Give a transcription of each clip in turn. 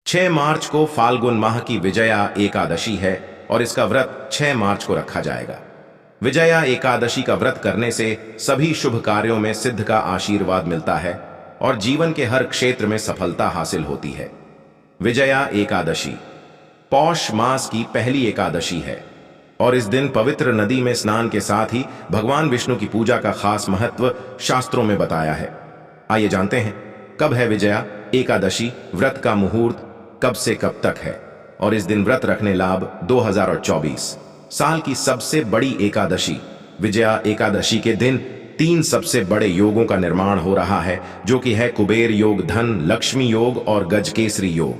6 मार्च को फाल्गुन माह की विजया एकादशी है और इसका व्रत 6 मार्च को रखा जाएगा। विजया एकादशी का व्रत करने से सभी शुभ कार्यों में सिद्ध का आशीर्वाद मिलता है और जीवन के हर क्षेत्र में सफलता हासिल होती है। विजया एकादशी पौष मास की पहली एकादशी है और इस दिन पवित्र नदी में स्नान के साथ ही भगवान विष्णु की पूजा का खास महत्व शास्त्रों में बताया है। आइए जानते हैं कब है विजया एकादशी, व्रत का मुहूर्त कब से कब तक है और इस दिन व्रत रखने लाभ। 2024 साल की सबसे बड़ी एकादशी विजया एकादशी के दिन 3 सबसे बड़े योगों का निर्माण हो रहा है, जो कि है कुबेर योग, धन लक्ष्मी योग और गजकेसरी योग,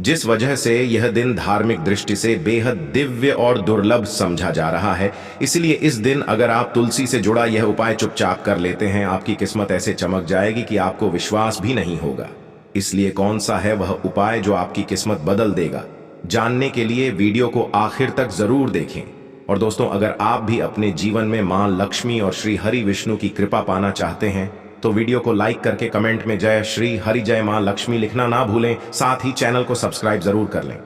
जिस वजह से यह दिन धार्मिक दृष्टि से बेहद दिव्य और दुर्लभ समझा जा रहा है। इसलिए इस दिन अगर आप तुलसी से जुड़ा यह उपाय चुपचाप कर लेते हैं, आपकी किस्मत ऐसे चमक जाएगी कि आपको विश्वास भी नहीं होगा। इसलिए कौन सा है वह उपाय जो आपकी किस्मत बदल देगा, जानने के लिए वीडियो को आखिर तक जरूर देखें। और दोस्तों, अगर आप भी अपने जीवन में मां लक्ष्मी और श्री हरि विष्णु की कृपा पाना चाहते हैं तो वीडियो को लाइक करके कमेंट में जय श्री हरि जय मां लक्ष्मी लिखना ना भूलें। साथ ही चैनल को सब्सक्राइब जरूर कर लें।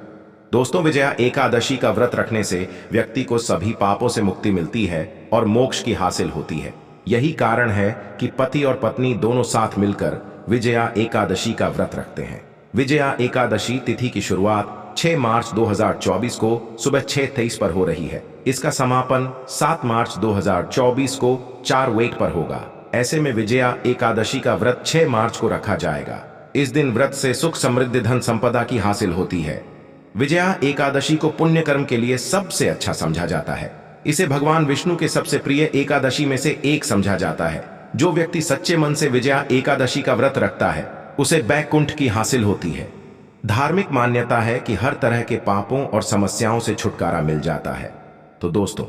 दोस्तों, विजया एकादशी का व्रत रखने से व्यक्ति को सभी पापों से मुक्ति मिलती है और मोक्ष की हासिल होती है। यही कारण है कि पति और पत्नी दोनों साथ मिलकर विजया एकादशी का व्रत रखते हैं। विजया एकादशी तिथि की शुरुआत 6 मार्च 2024 को सुबह 6:23 पर हो रही है। इसका समापन 7 मार्च 2024 को 4:08 पर होगा। ऐसे में विजया एकादशी का व्रत 6 मार्च को रखा जाएगा। इस दिन व्रत से सुख समृद्धि धन संपदा की हासिल होती है। विजया एकादशी को पुण्य कर्म के लिए सबसे अच्छा समझा जाता है। इसे भगवान विष्णु के सबसे प्रिय एकादशी में से एक समझा जाता है। जो व्यक्ति सच्चे मन से विजया एकादशी का व्रत रखता है उसे बैकुंठ की हासिल होती है। धार्मिक मान्यता है कि हर तरह के पापों और समस्याओं से छुटकारा मिल जाता है। तो दोस्तों,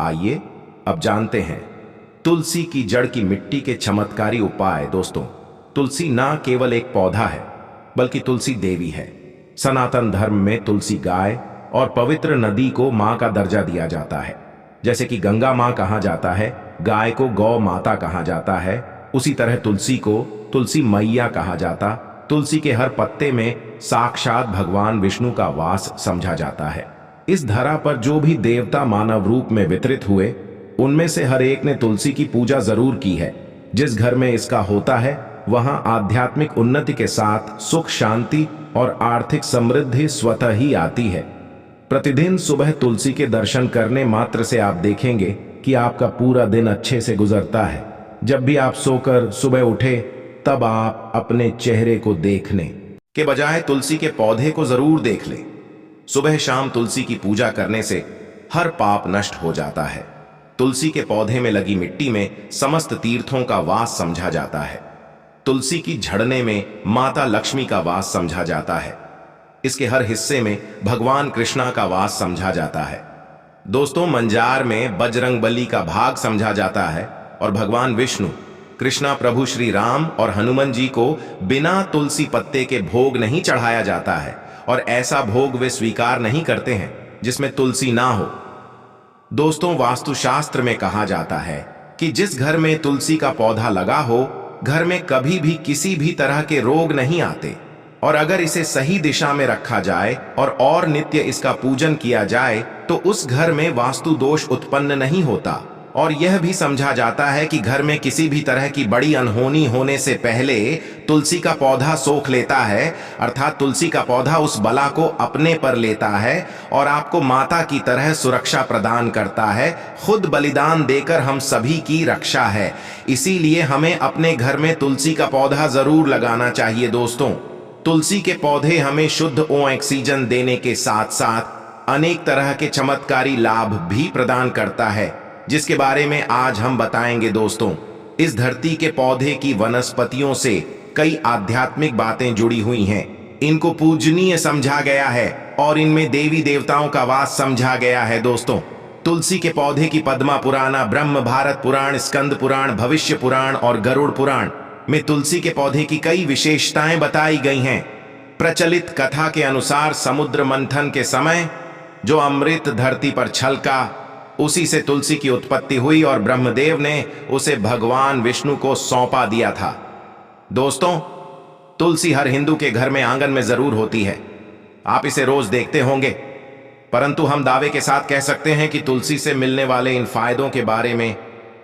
आइए अब जानते हैं तुलसी की जड़ की मिट्टी के चमत्कारी उपाय। दोस्तों, तुलसी ना केवल एक पौधा है बल्कि तुलसी देवी है। सनातन धर्म में तुलसी गाय और पवित्र नदी को मां का दर्जा दिया जाता है। जैसे कि गंगा मां कहा जाता है, गाय को गौ माता कहा जाता है, उसी तरह तुलसी को तुलसी मैया कहा जाता। तुलसी के हर पत्ते में साक्षात भगवान विष्णु का वास समझा जाता है। इस धरा पर जो भी देवता मानव रूप में वितरित हुए, उनमें से हर एक ने तुलसी की पूजा जरूर की है। जिस घर में इसका होता है वहां आध्यात्मिक उन्नति के साथ सुख, शांति और आर्थिक समृद्धि स्वतः ही आती है। प्रतिदिन सुबह तुलसी के दर्शन करने मात्र से आप देखेंगे कि आपका पूरा दिन अच्छे से गुजरता है। जब भी आप सोकर सुबह उठे तब आप अपने चेहरे को देखने के बजाय तुलसी के पौधे को जरूर देख लें। सुबह शाम तुलसी की पूजा करने से हर पाप नष्ट हो जाता है। तुलसी के पौधे में लगी मिट्टी में समस्त तीर्थों का वास समझा जाता है। तुलसी की झड़ने में माता लक्ष्मी का वास समझा जाता है। इसके हर हिस्से में भगवान कृष्णा का वास समझा जाता है। दोस्तों, मंजार में बजरंगबली का भाग समझा जाता है और भगवान विष्णु, कृष्णा प्रभु श्री राम और हनुमान जी को बिना तुलसी पत्ते के भोग नहीं चढ़ाया जाता है और ऐसा भोग वे स्वीकार नहीं करते हैं जिसमें तुलसी ना हो। दोस्तों, वास्तुशास्त्र में कहा जाता है कि जिस घर में तुलसी का पौधा लगा हो, घर में कभी भी किसी भी तरह के रोग नहीं आते। और अगर इसे सही दिशा में रखा जाए और नित्य इसका पूजन किया जाए तो उस घर में वास्तु दोष उत्पन्न नहीं होता। और यह भी समझा जाता है कि घर में किसी भी तरह की बड़ी अनहोनी होने से पहले तुलसी का पौधा सोख लेता है, अर्थात तुलसी का पौधा उस बला को अपने पर लेता है और आपको माता की तरह सुरक्षा प्रदान करता है। खुद बलिदान देकर हम सभी की रक्षा है। इसीलिए हमें अपने घर में तुलसी का पौधा जरूर लगाना चाहिए। दोस्तों, तुलसी के पौधे हमें शुद्ध ऑक्सीजन देने के साथ साथ अनेक तरह के चमत्कारी लाभ भी प्रदान करता है, जिसके बारे में आज हम बताएंगे। दोस्तों, इस धरती के पौधे की वनस्पतियों से कई आध्यात्मिक बातें जुड़ी हुई हैं। इनको पूजनीय समझा गया है और इनमें देवी देवताओं का वास समझा गया है। दोस्तों, तुलसी के पौधे की पद्मा पुराण, ब्रह्म भारत पुराण, स्कंद पुराण, भविष्य पुराण और गरुड़ पुराण में तुलसी के पौधे की कई विशेषताएं बताई गई हैं। प्रचलित कथा के अनुसार समुद्र मंथन के समय जो अमृत धरती पर छलका, उसी से तुलसी की उत्पत्ति हुई और ब्रह्मदेव ने उसे भगवान विष्णु को सौंपा दिया था। दोस्तों, तुलसी हर हिंदू के घर में आंगन में जरूर होती है। आप इसे रोज देखते होंगे, परंतु हम दावे के साथ कह सकते हैं कि तुलसी से मिलने वाले इन फायदों के बारे में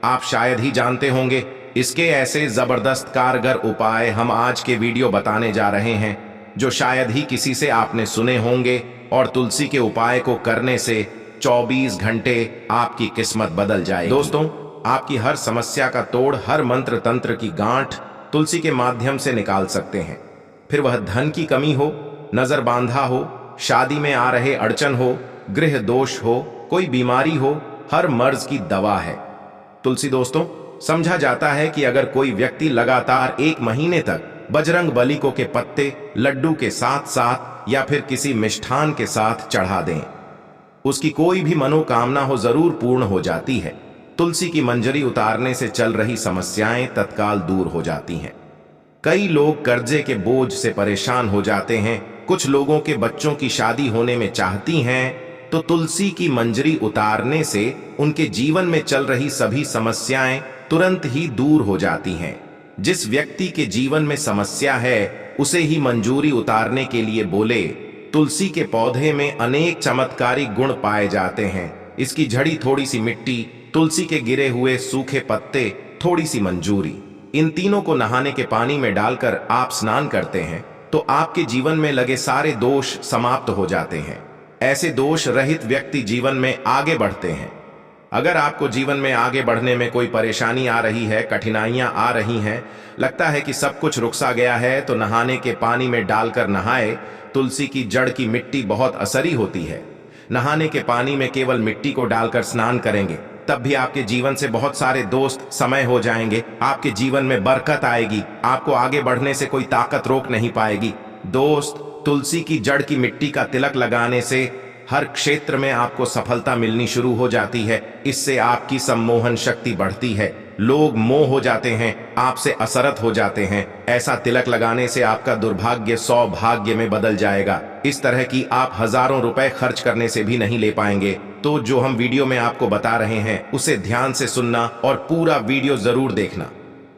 आप शायद ही जानते होंगे। इसके ऐसे जबरदस्त कारगर उपाय हम आज के वीडियो बताने जा रहे हैं जो शायद ही किसी से आपने सुने होंगे, और तुलसी के उपाय को करने से 24 घंटे आपकी किस्मत बदल जाएगी। दोस्तों, आपकी हर समस्या का तोड़, हर मंत्र तंत्र की गांठ तुलसी के माध्यम से निकाल सकते हैं। फिर वह धन की कमी हो, नजर बांधा हो, शादी में आ रहे अड़चन हो, गृह दोष हो, कोई बीमारी हो, हर मर्ज की दवा है तुलसी। दोस्तों, समझा जाता है कि अगर कोई व्यक्ति लगातार 1 महीने तक बजरंग बली को के पत्ते लड्डू के साथ साथ या फिर किसी मिष्ठान के साथ चढ़ा दें, उसकी कोई भी मनोकामना हो जरूर पूर्ण हो जाती है। तुलसी की मंजरी उतारने से चल रही समस्याएं तत्काल दूर हो जाती हैं। कई लोग कर्जे के बोझ से परेशान हो जाते हैं, कुछ लोगों के बच्चों की शादी होने में चाहती हैं, तो तुलसी की मंजरी उतारने से उनके जीवन में चल रही सभी समस्याएं तुरंत ही दूर हो जाती हैं। जिस व्यक्ति के जीवन में समस्या है उसे ही मंजूरी उतारने के लिए बोले। तुलसी के पौधे में अनेक चमत्कारी गुण पाए जाते हैं। इसकी झड़ी, थोड़ी सी मिट्टी, तुलसी के गिरे हुए सूखे पत्ते, थोड़ी सी मंजूरी, इन तीनों को नहाने के पानी में डालकर आप स्नान करते हैं तो आपके जीवन में लगे सारे दोष समाप्त हो जाते हैं। ऐसे दोष रहित व्यक्ति जीवन में आगे बढ़ते हैं। अगर आपको जीवन में आगे बढ़ने में कोई परेशानी आ रही है, कठिनाइयां आ रही हैं, लगता है कि सब कुछ रुक सा गया है, तो नहाने के पानी में डालकर नहाए। तुलसी की जड़ की मिट्टी बहुत असरी होती है। नहाने के पानी में केवल मिट्टी को डालकर स्नान करेंगे, तब भी आपके जीवन से बहुत सारे दोस्त समय हो जाएंगे। आपके जीवन में बरकत आएगी, आपको आगे बढ़ने से कोई ताकत रोक नहीं पाएगी। दोस्त, तुलसी की जड़ की मिट्टी का तिलक लगाने से हर क्षेत्र में आपको सफलता मिलनी शुरू हो जाती है। इससे आपकी सम्मोहन शक्ति बढ़ती है, लोग मोह हो जाते हैं, आपसे असरत हो जाते हैं। ऐसा तिलक लगाने से आपका दुर्भाग्य सौभाग्य में बदल जाएगा। इस तरह की आप हजारों रुपए खर्च करने से भी नहीं ले पाएंगे। तो जो हम वीडियो में आपको बता रहे हैं उसे ध्यान से सुनना और पूरा वीडियो जरूर देखना।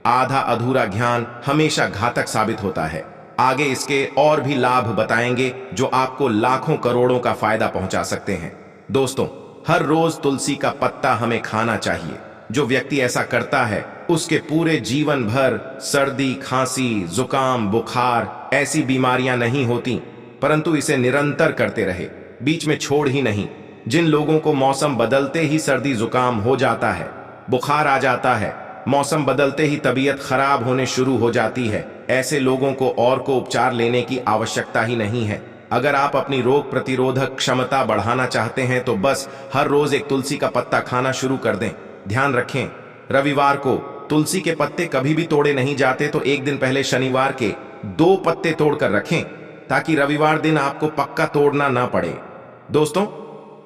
आधा अधूरा ज्ञान हमेशा घातक साबित होता है। आगे इसके और भी लाभ बताएंगे जो आपको लाखों करोड़ों का फायदा पहुंचा सकते हैं। दोस्तों, हर रोज तुलसी का पत्ता हमें खाना चाहिए। जो व्यक्ति ऐसा करता है उसके पूरे जीवन भर सर्दी, खांसी, जुकाम, बुखार ऐसी बीमारियां नहीं होती, परंतु इसे निरंतर करते रहे, बीच में छोड़ ही नहीं। जिन लोगों को मौसम बदलते ही सर्दी जुकाम हो जाता है, बुखार आ जाता है, मौसम बदलते ही तबीयत खराब होने शुरू हो जाती है, ऐसे लोगों को और को उपचार लेने की आवश्यकता ही नहीं है। अगर आप अपनी रोग प्रतिरोधक क्षमता बढ़ाना चाहते हैं तो बस हर रोज एक तुलसी का पत्ता खाना शुरू कर दें। ध्यान रखें, रविवार को तुलसी के पत्ते कभी भी तोड़े नहीं जाते, तो एक दिन पहले शनिवार के 2 पत्ते तोड़कर रखें ताकि रविवार दिन आपको पक्का तोड़ना ना पड़े। दोस्तों,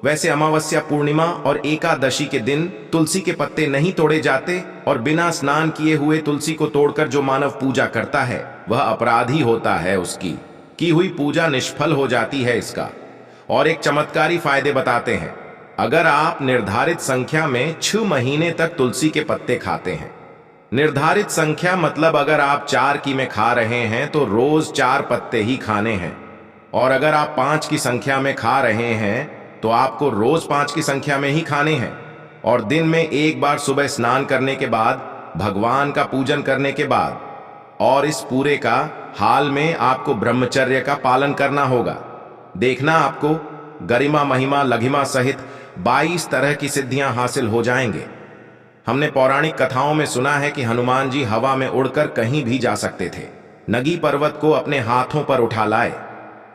वैसे अमावस्या, पूर्णिमा और एकादशी के दिन तुलसी के पत्ते नहीं तोड़े जाते, और बिना स्नान किए हुए तुलसी को तोड़कर जो मानव पूजा करता है वह अपराधी होता है। उसकी की हुई पूजा निष्फल हो जाती है। इसका और एक चमत्कारी फायदे बताते हैं। अगर आप निर्धारित संख्या में 6 महीने तक तुलसी के पत्ते खाते हैं, निर्धारित संख्या मतलब अगर आप 4 की में खा रहे हैं तो रोज 4 पत्ते ही खाने हैं, और अगर आप 5 की संख्या में खा रहे हैं तो आपको रोज 5 की संख्या में ही खाने हैं, और दिन में एक बार सुबह स्नान करने के बाद, भगवान का पूजन करने के बाद, और इस पूरे का हाल में आपको ब्रह्मचर्य का पालन करना होगा। देखना, आपको गरिमा, महिमा, लघिमा सहित 22 तरह की सिद्धियां हासिल हो जाएंगे। हमने पौराणिक कथाओं में सुना है कि हनुमान जी हवा में उड़कर कहीं भी जा सकते थे, नगी पर्वत को अपने हाथों पर उठा लाए।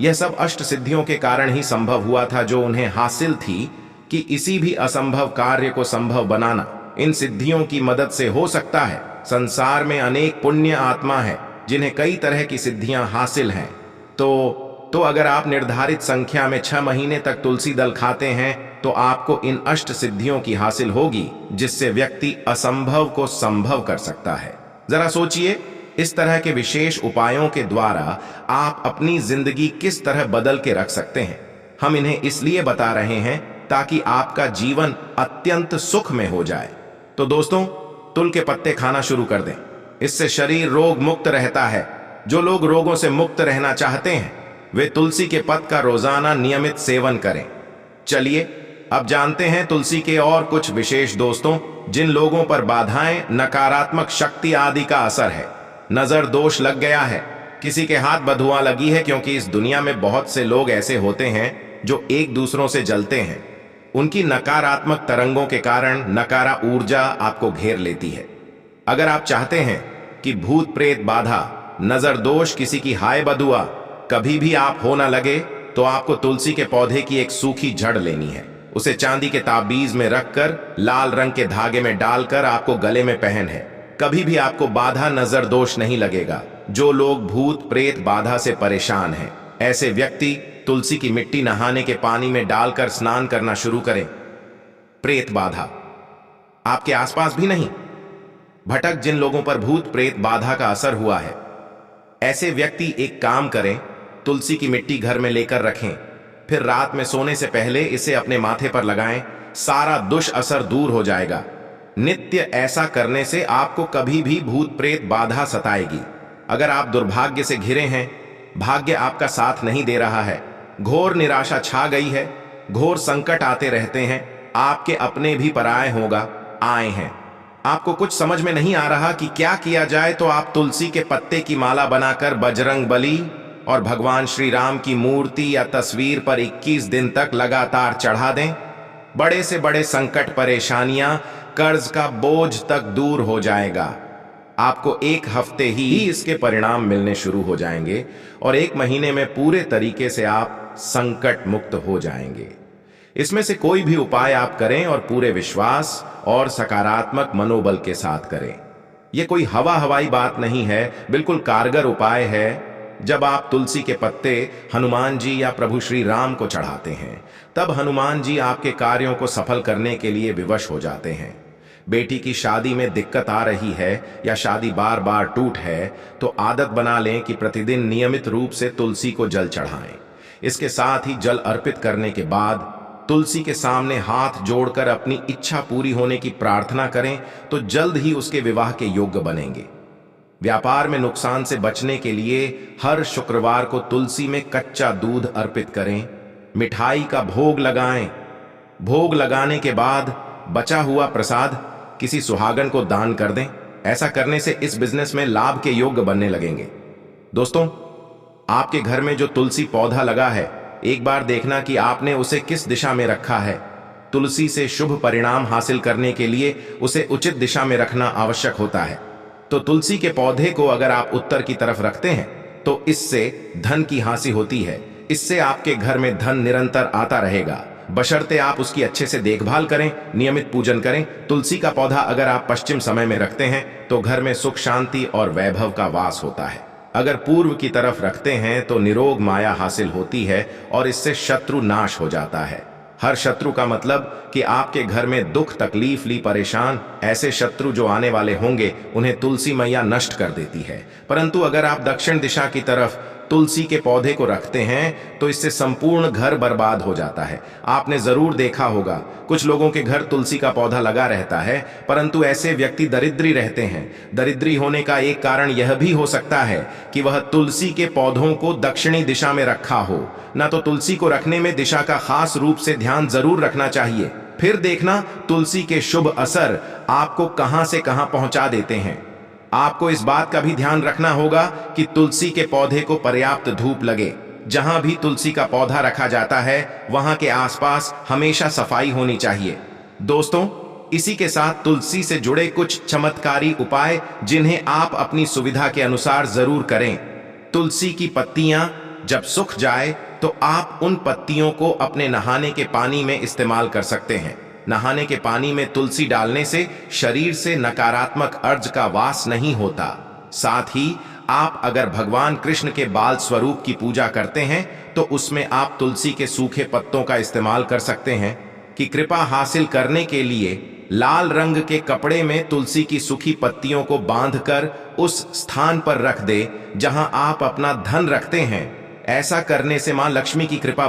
यह सब अष्ट सिद्धियों के कारण ही संभव हुआ था जो उन्हें हासिल थी कि किसी भी असंभव कार्य को संभव बनाना इन सिद्धियों की मदद से हो सकता है। संसार में अनेक पुण्य आत्मा है जिन्हें कई तरह की सिद्धियां हासिल हैं। तो अगर आप निर्धारित संख्या में 6 महीने तक तुलसी दल खाते हैं तो आपको इन अष्ट सिद्धियों की हासिल होगी, जिससे व्यक्ति असंभव को संभव कर सकता है। जरा सोचिए, इस तरह के विशेष उपायों के द्वारा आप अपनी जिंदगी किस तरह बदल के रख सकते हैं। हम इन्हें इसलिए बता रहे हैं ताकि आपका जीवन अत्यंत सुख में हो जाए। तो दोस्तों, तुल के पत्ते खाना शुरू कर दें। इससे शरीर रोग मुक्त रहता है, जो लोग रोगों से मुक्त रहना चाहते हैं वे तुलसी के पत्त का रोजाना नियमित सेवन करें। चलिए अब जानते हैं तुलसी के और कुछ विशेष दोस्तों जिन लोगों पर बाधाएं, नकारात्मक शक्ति आदि का असर है। नजर दोष लग गया है, किसी के हाथ बधुआ लगी है, क्योंकि इस दुनिया में बहुत से लोग ऐसे होते हैं जो एक दूसरों से जलते हैं। उनकी नकारात्मक तरंगों के कारण नकारा ऊर्जा आपको घेर लेती है। अगर आप चाहते हैं कि भूत प्रेत बाधा, नजर दोष, किसी की हाय बधुआ कभी भी आप हो ना लगे, तो आपको तुलसी के पौधे की एक सूखी जड़ लेनी है। उसे चांदी के ताबीज में रखकर लाल रंग के धागे में डालकर आपको गले में पहन है। कभी भी आपको बाधा, नजर दोष नहीं लगेगा। जो लोग भूत प्रेत बाधा से परेशान हैं, ऐसे व्यक्ति तुलसी की मिट्टी नहाने के पानी में डालकर स्नान करना शुरू करें। प्रेत बाधा आपके आसपास भी नहीं भटक जिन लोगों पर भूत प्रेत बाधा का असर हुआ है, ऐसे व्यक्ति एक काम करें, तुलसी की मिट्टी घर में लेकर रखें, फिर रात में सोने से पहले इसे अपने माथे पर लगाएं। सारा दुष्असर दूर हो जाएगा। नित्य ऐसा करने से आपको कभी भी भूत प्रेत बाधा सताएगी। अगर आप दुर्भाग्य से घिरे हैं, भाग्य आपका साथ नहीं दे रहा है, घोर निराशा छा गई है, घोर संकट आते रहते हैं, आपके अपने भी पराये होगा आए हैं, आपको कुछ समझ में नहीं आ रहा कि क्या किया जाए, तो आप तुलसी के पत्ते की माला बनाकर बजरंग बली और भगवान श्री राम की मूर्ति या तस्वीर पर 21 दिन तक लगातार चढ़ा दें। बड़े से बड़े संकट, परेशानियां, कर्ज का बोझ तक दूर हो जाएगा। आपको एक हफ्ते ही इसके परिणाम मिलने शुरू हो जाएंगे और 1 महीने में पूरे तरीके से आप संकट मुक्त हो जाएंगे। इसमें से कोई भी उपाय आप करें और पूरे विश्वास और सकारात्मक मनोबल के साथ करें। यह कोई हवाई बात नहीं है, बिल्कुल कारगर उपाय है। जब आप तुलसी के पत्ते हनुमान जी या प्रभु श्री राम को चढ़ाते हैं, तब हनुमान जी आपके कार्यों को सफल करने के लिए विवश हो जाते हैं। बेटी की शादी में दिक्कत आ रही है या शादी बार बार टूट है, तो आदत बना लें कि प्रतिदिन नियमित रूप से तुलसी को जल चढ़ाएं। इसके साथ ही जल अर्पित करने के बाद तुलसी के सामने हाथ जोड़कर अपनी इच्छा पूरी होने की प्रार्थना करें, तो जल्द ही उसके विवाह के योग्य बनेंगे। व्यापार में नुकसान से बचने के लिए हर शुक्रवार को तुलसी में कच्चा दूध अर्पित करें, मिठाई का भोग लगाएं। भोग लगाने के बाद बचा हुआ प्रसाद किसी सुहागन को दान कर दें। ऐसा करने से इस बिजनेस में लाभ के योग्य बनने लगेंगे। दोस्तों, आपके घर में जो तुलसी पौधा लगा है, एक बार देखना कि आपने उसे किस दिशा में रखा है। तुलसी से शुभ परिणाम हासिल करने के लिए उसे उचित दिशा में रखना आवश्यक होता है। तो तुलसी के पौधे को अगर आप उत्तर की तरफ रखते हैं, तो इससे धन की हासिल होती है। इससे आपके घर में धन निरंतर आता रहेगा, बशर्ते आप उसकी अच्छे से देखभाल करें, नियमित पूजन करें। तुलसी का पौधा अगर आप पश्चिम समय में रखते हैं, तो घर में सुख, शांति और वैभव का वास होता है। अगर पूर्व की तरफ रखते हैं, तो निरोग माया हासिल होती है और इससे शत्रु नाश हो जाता है। हर शत्रु का मतलब कि आपके घर में दुख, तकलीफ ली परेशान ऐसे शत्रु जो आने वाले होंगे, उन्हें तुलसी मैया नष्ट कर देती है। परंतु अगर आप दक्षिण दिशा की तरफ तुलसी के पौधे को रखते हैं, तो इससे संपूर्ण घर बर्बाद हो जाता है। आपने जरूर देखा होगा, कुछ लोगों के घर तुलसी का पौधा लगा रहता है, परंतु ऐसे व्यक्ति दरिद्री रहते हैं। दरिद्री होने का एक कारण यह भी हो सकता है कि वह तुलसी के पौधों को दक्षिणी दिशा में रखा हो। ना तो तुलसी को रखने में दिशा का खास रूप से ध्यान जरूर रखना चाहिए। फिर देखना तुलसी के शुभ असर आपको कहां से कहां पहुंचा देते हैं। आपको इस बात का भी ध्यान रखना होगा कि तुलसी के पौधे को पर्याप्त धूप लगे। जहां भी तुलसी का पौधा रखा जाता है, वहां के आसपास हमेशा सफाई होनी चाहिए। दोस्तों, इसी के साथ तुलसी से जुड़े कुछ चमत्कारी उपाय जिन्हें आप अपनी सुविधा के अनुसार जरूर करें। तुलसी की पत्तियां जब सूख जाए, तो आप उन पत्तियों को अपने नहाने के पानी में इस्तेमाल कर सकते हैं। नहाने के पानी में तुलसी डालने से शरीर से नकारात्मक अर्ज का वास नहीं होता। साथ ही आप अगर भगवान कृष्ण के बाल स्वरूप की पूजा करते हैं, तो उसमें आप तुलसी के सूखे पत्तों का इस्तेमाल कर सकते हैं। कि कृपा हासिल करने के लिए लाल रंग के कपड़े में तुलसी की सूखी पत्तियों को बांधकर उस स्थान पर रख दे जहां आप अपना धन रखते हैं। ऐसा करने से मां लक्ष्मी की कृपा